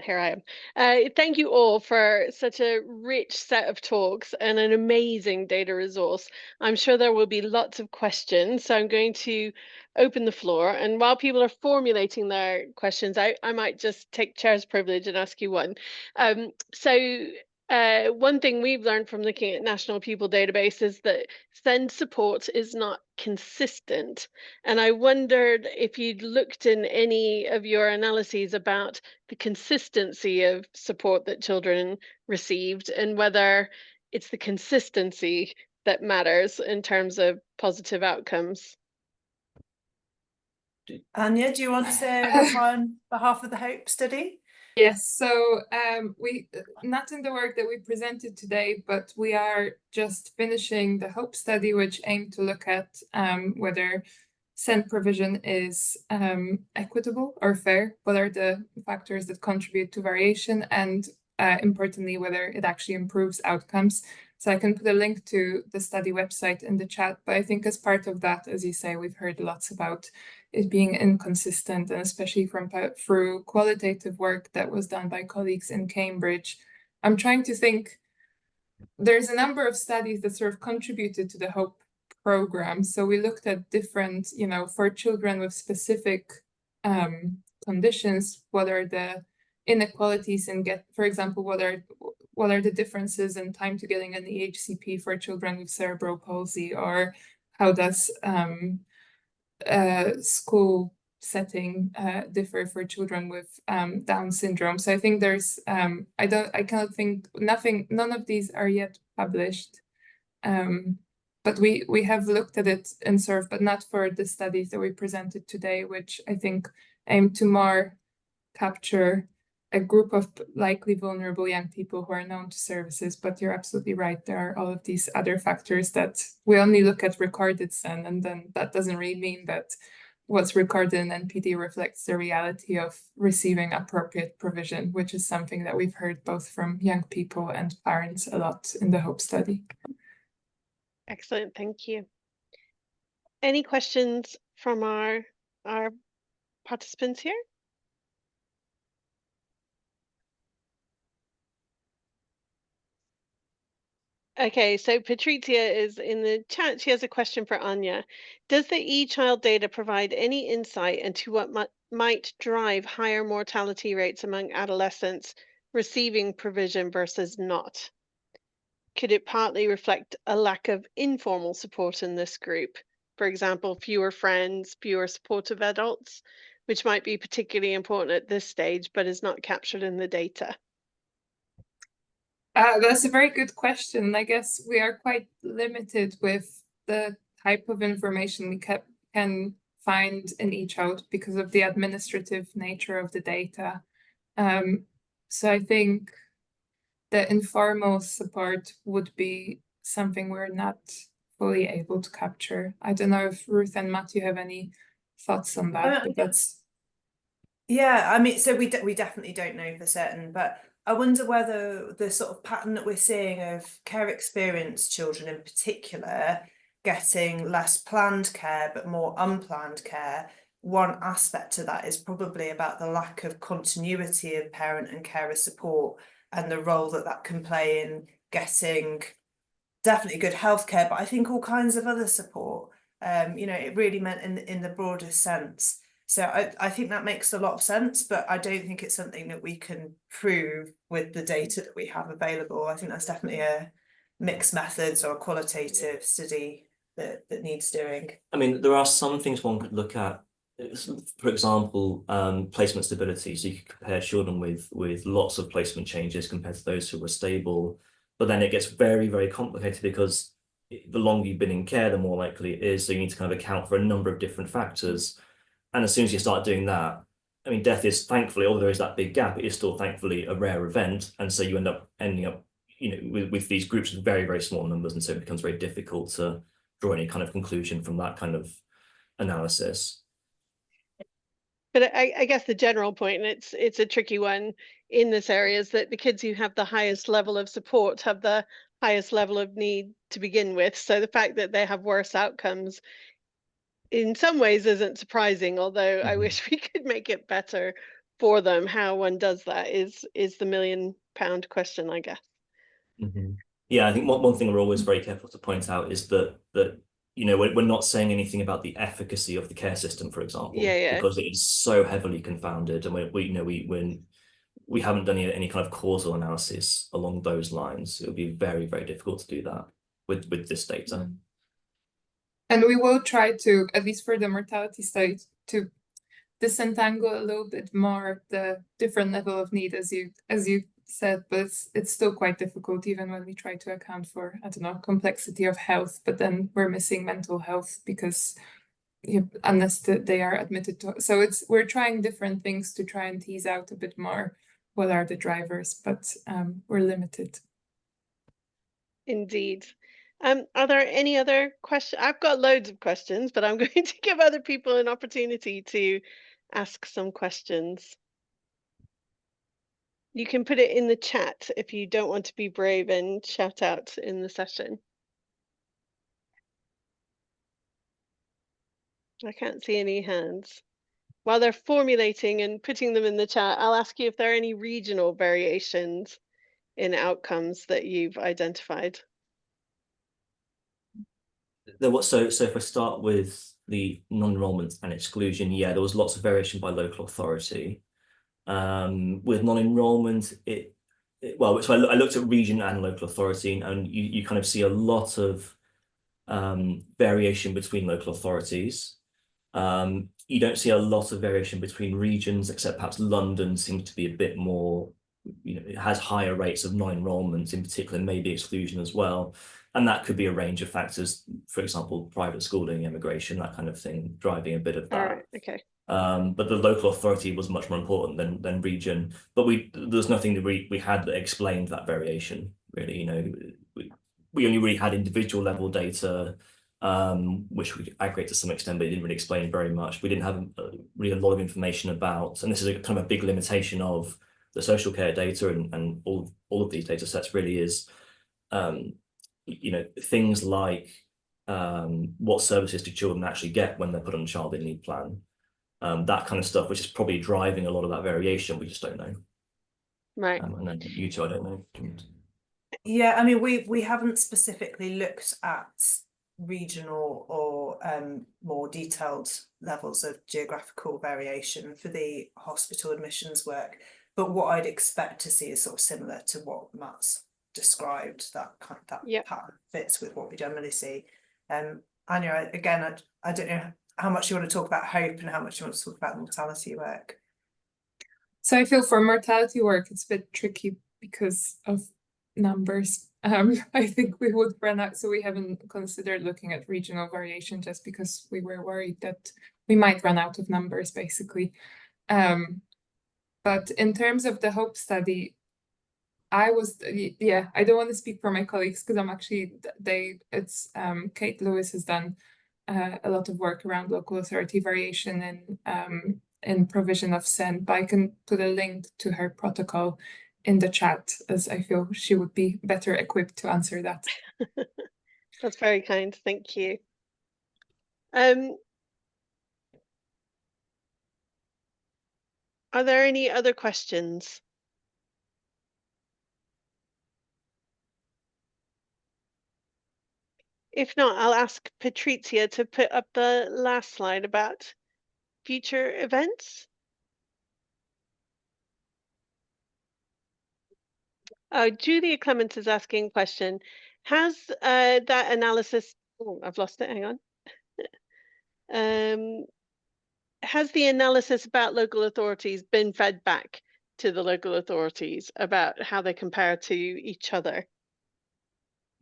here I am. Thank you all for such a rich set of talks and an amazing data resource. I'm sure there will be lots of questions, so I'm going to open the floor. And while people are formulating their questions, I might just take chair's privilege and ask you one. One thing we've learned from looking at National Pupil Database is that SEND support is not consistent. And I wondered if you'd looked in any of your analyses about the consistency of support that children received and whether it's the consistency that matters in terms of positive outcomes. Ania, do you want to reply on behalf of the HOPE study? Yes, so we not in the work that we presented today, but we are just finishing the HOPE study, which aimed to look at whether SEND provision is equitable or fair, what are the factors that contribute to variation, and importantly, whether it actually improves outcomes. So I can put a link to the study website in the chat, but I think as part of that, as you say, we've heard lots about it being inconsistent, and especially through qualitative work that was done by colleagues in Cambridge. I'm trying to think, there's a number of studies that sort of contributed to the HOPE program. So we looked at different, for children with specific conditions, what are the inequalities in for example, what are the differences in time to getting an EHCP for children with cerebral palsy, or how does school setting differ for children with Down syndrome. So I think there's I cannot think, none of these are yet published, but we have looked at it in SURF, but not for the studies that we presented today, which I think aim to more capture a group of likely vulnerable young people who are known to services. But you're absolutely right, there are all of these other factors that we only look at recorded SEN, and then that doesn't really mean that what's recorded in NPD reflects the reality of receiving appropriate provision, which is something that we've heard both from young people and parents a lot in the HOPE study. Excellent, thank you. Any questions from our participants here? Okay, so Patrizia is in the chat. She has a question for Ania. Does the ECHILD data provide any insight into what might drive higher mortality rates among adolescents receiving provision versus not? Could it partly reflect a lack of informal support in this group? For example, fewer friends, fewer supportive adults, which might be particularly important at this stage, but is not captured in the data. That's a very good question. I guess we are quite limited with the type of information we can find in ECHILD because of the administrative nature of the data. So I think the informal support would be something we're not fully able to capture. I don't know if Ruth and Matthew have any thoughts on that, but that's... Yeah, I mean, so we definitely don't know for certain, but I wonder whether the sort of pattern that we're seeing of care experienced children in particular getting less planned care but more unplanned care, one aspect to that is probably about the lack of continuity of parent and carer support and the role that that can play in getting definitely good healthcare, but I think all kinds of other support. It really meant in the broadest sense. So I think that makes a lot of sense, but I don't think it's something that we can prove with the data that we have available. I think that's definitely a mixed methods or a qualitative study that needs doing. I mean, there are some things one could look at. For example, placement stability. So you could compare children with lots of placement changes compared to those who were stable. But then it gets very, very complicated because the longer you've been in care, the more likely it is. So you need to kind of account for a number of different factors. And as soon as you start doing that, I mean, death is thankfully, although there is that big gap, it is still thankfully a rare event. And so you ending up, with these groups with very, very small numbers. And so it becomes very difficult to draw any kind of conclusion from that kind of analysis. But I guess the general point, and it's a tricky one in this area, is that the kids who have the highest level of support have the highest level of need to begin with. So the fact that they have worse outcomes in some ways isn't surprising, although I wish we could make it better for them. How one does that is the £1 million question, I guess. Yeah, I think one thing we're always very careful to point out is that we're not saying anything about the efficacy of the care system, for example, because it is so heavily confounded, and we haven't done any kind of causal analysis along those lines. It would be very, very difficult to do that with this data. And we will try to, at least for the mortality study, to disentangle a little bit more the different level of need, as you said, but it's still quite difficult even when we try to account for, I don't know, complexity of health, but then we're missing mental health because unless they are admitted to. So we're trying different things to try and tease out a bit more what are the drivers, but we're limited. Indeed. Are there any other questions? I've got loads of questions, but I'm going to give other people an opportunity to ask some questions. You can put it in the chat if you don't want to be brave and shout out in the session. I can't see any hands. While they're formulating and putting them in the chat, I'll ask you if there are any regional variations in outcomes that you've identified. There was so if I start with the non-enrollment and exclusion, yeah, there was lots of variation by local authority. With non-enrollment, well, so I looked at region and local authority, and you kind of see a lot of variation between local authorities. You don't see a lot of variation between regions, except perhaps London seems to be a bit more, it has higher rates of non-enrollment, in particular, maybe exclusion as well. And that could be a range of factors, for example, private schooling, immigration, that kind of thing, driving a bit of that. All right, okay. But the local authority was much more important than region. But there's nothing that we had that explained that variation, really. We only really had individual level data, which we aggregate to some extent, but it didn't really explain very much. We didn't have really a lot of information about, and this is a kind of a big limitation of the social care data and all of these data sets really is, things like what services do children actually get when they're put on a child in need plan. That kind of stuff, which is probably driving a lot of that variation. We just don't know. Right. And then you two, I don't know. Yeah, I mean, we haven't specifically looked at regional or more detailed levels of geographical variation for the hospital admissions work, but what I'd expect to see is sort of similar to what Matt's described. That pattern fits with what we generally see. Ania, again, I don't know how much you want to talk about hope and how much you want to talk about mortality work. So I feel for mortality work, it's a bit tricky because of numbers. I think we would run out, so we haven't considered looking at regional variation just because we were worried that we might run out of numbers, basically. But in terms of the HOPE study, I don't want to speak for my colleagues because I'm actually, Kate Lewis has done a lot of work around local authority variation and in provision of SEND, but I can put a link to her protocol in the chat, as I feel she would be better equipped to answer that. That's very kind, thank you. Are there any other questions? If not, I'll ask Patrizia to put up the last slide about future events. Julia Clements is asking a question. Has that analysis, I've lost it, hang on. Has the analysis about local authorities been fed back to the local authorities about how they compare to each other?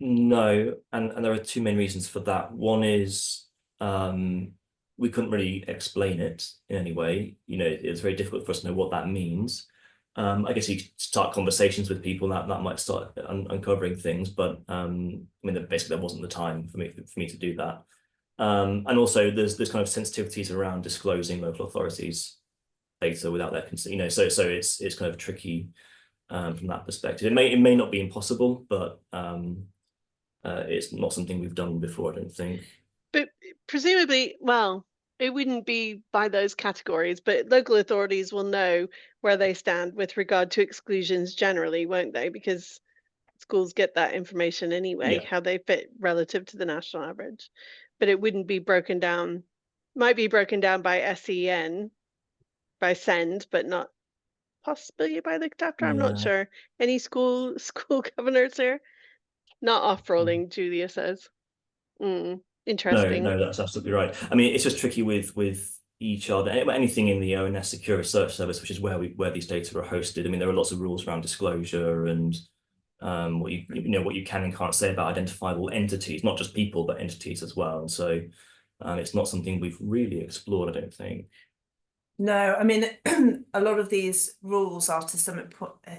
No, and there are two main reasons for that. One is we couldn't really explain it in any way. It's very difficult for us to know what that means. I guess you start conversations with people that might start uncovering things, but I mean, basically there wasn't the time for me to do that. And also there's kind of sensitivities around disclosing local authorities data without their consent. So it's kind of tricky from that perspective. It may not be impossible, but it's not something we've done before, I don't think. But presumably, well, it wouldn't be by those categories, but local authorities will know where they stand with regard to exclusions generally, won't they? Because schools get that information anyway, how they fit relative to the national average. But it wouldn't be broken down, might be broken down by SEN, by SEND, but not possibly by the chapter. I'm not sure. Any school governors here? Not off-rolling, Julia says. Interesting. No, that's absolutely right. I mean, it's just tricky with ECHILD, anything in the ONS Secure Research Service, which is where these data are hosted. I mean, there are lots of rules around disclosure and what you can and can't say about identifiable entities, not just people, but entities as well. And so it's not something we've really explored, I don't think. No, I mean, a lot of these rules are to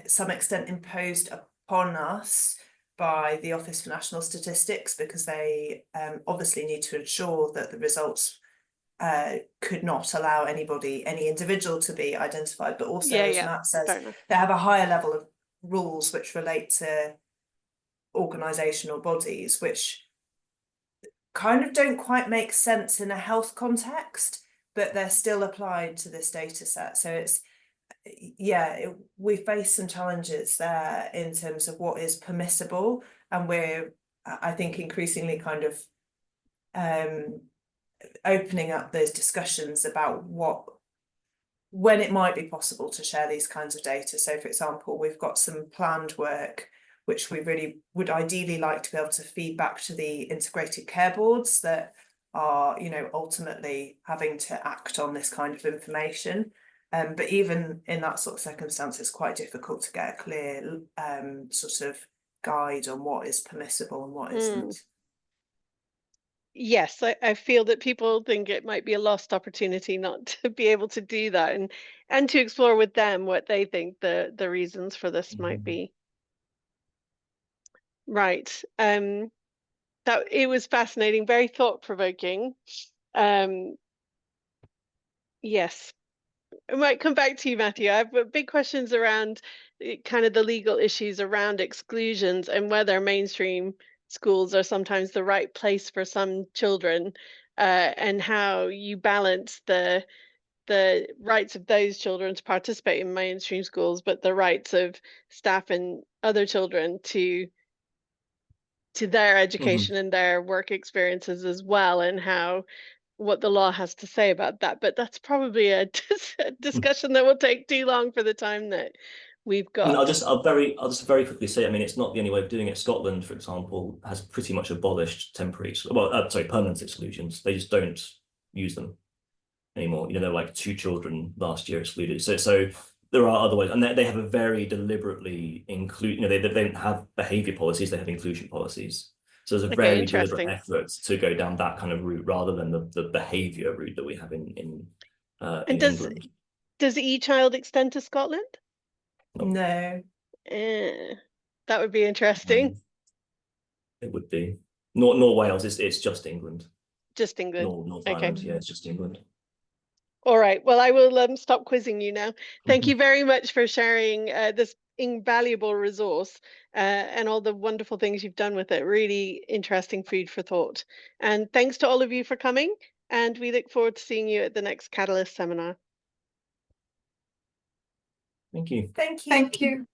some extent imposed upon us by the Office for National Statistics, because they obviously need to ensure that the results could not allow any individual to be identified, but also, as Matt says, they have a higher level of rules which relate to organisational bodies, which kind of don't quite make sense in a health context, but they're still applied to this data set. So it's, we face some challenges there in terms of what is permissible, and we're, I think, increasingly kind of opening up those discussions about when it might be possible to share these kinds of data. So, for example, we've got some planned work which we really would ideally like to be able to feed back to the integrated care boards that are, you know, ultimately having to act on this kind of information. But even in that sort of circumstance, it's quite difficult to get a clear sort of guide on what is permissible and what isn't. Yes, I feel that people think it might be a lost opportunity not to be able to do that, and to explore with them what they think the reasons for this might be. Right. That it was fascinating, very thought-provoking. Yes. I might come back to you, Matthew. I have big questions around kind of the legal issues around exclusions and whether mainstream schools are sometimes the right place for some children, and how you balance the rights of those children to participate in mainstream schools, but the rights of staff and other children to their education and their work experiences as well, and how what the law has to say about that. But that's probably a discussion that will take too long for the time that we've I mean, got. I'll just very quickly say, I mean, it's not the only way of doing it. Scotland, for example, has pretty much abolished permanent exclusions. They just don't use them anymore. You know, there were like 2 children last year excluded. So there are other ways, and they have a very deliberately include. You know, they don't have behaviour policies; they have inclusion policies. So there's a very deliberate effort to go down that kind of route rather than the behaviour route that we have in England. Does ECHILD extend to Scotland? No. That would be interesting. It would be. Nor Wales. It's just England. Just England. North Ireland. Yeah, it's just England. All right. Well, I will stop quizzing you now. Thank you very much for sharing this invaluable resource and all the wonderful things you've done with it. Really interesting food for thought. And thanks to all of you for coming. And we look forward to seeing you at the next Catalyst seminar. Thank you. Thank you. Thank you.